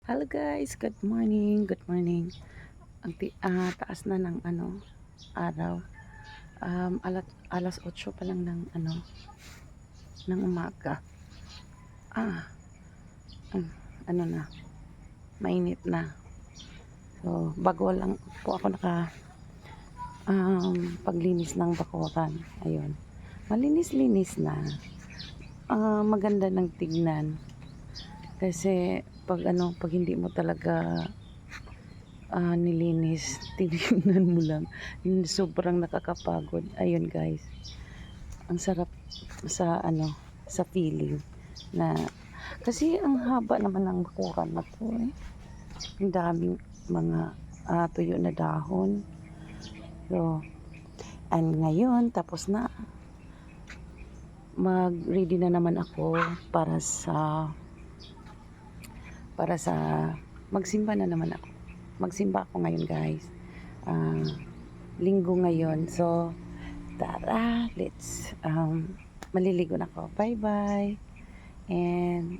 Hello guys, good morning, good morning. Taas na ng araw. Alas 8 pa lang ng ng umaga. Ah, um, ano na, mainit na. So, bago lang po ako paglinis ng bakuran. Ayun. Malinis-linis na. Maganda ng tignan. Kasi pag hindi mo talaga nilinis, tinignan mo lang, sobrang nakakapagod. Ayun guys, ang sarap sa feeling na, kasi ang haba naman ng bakuran na to ang daming mga tuyo na dahon. So, and ngayon tapos na, mag ready na naman ako para sa magsimba na naman ako. Magsimba ako ngayon guys. Linggo ngayon. So, tara, let's maliligo na ako. Bye bye. And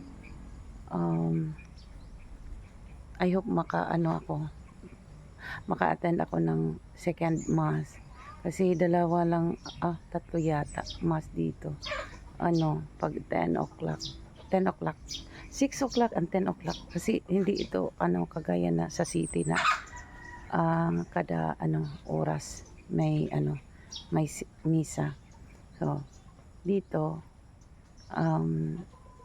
I hope maka-attend ako ng second mass. Kasi dalawa lang, tatlo yata mass dito. Pag 10 o'clock. 10 o'clock. 6 o'clock and 10 o'clock. Kasi hindi ito kagaya na sa city na kada oras may misa. So, dito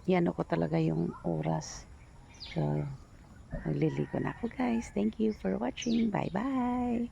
yan ko talaga yung oras. So, magliligo na ako guys. Thank you for watching. Bye bye.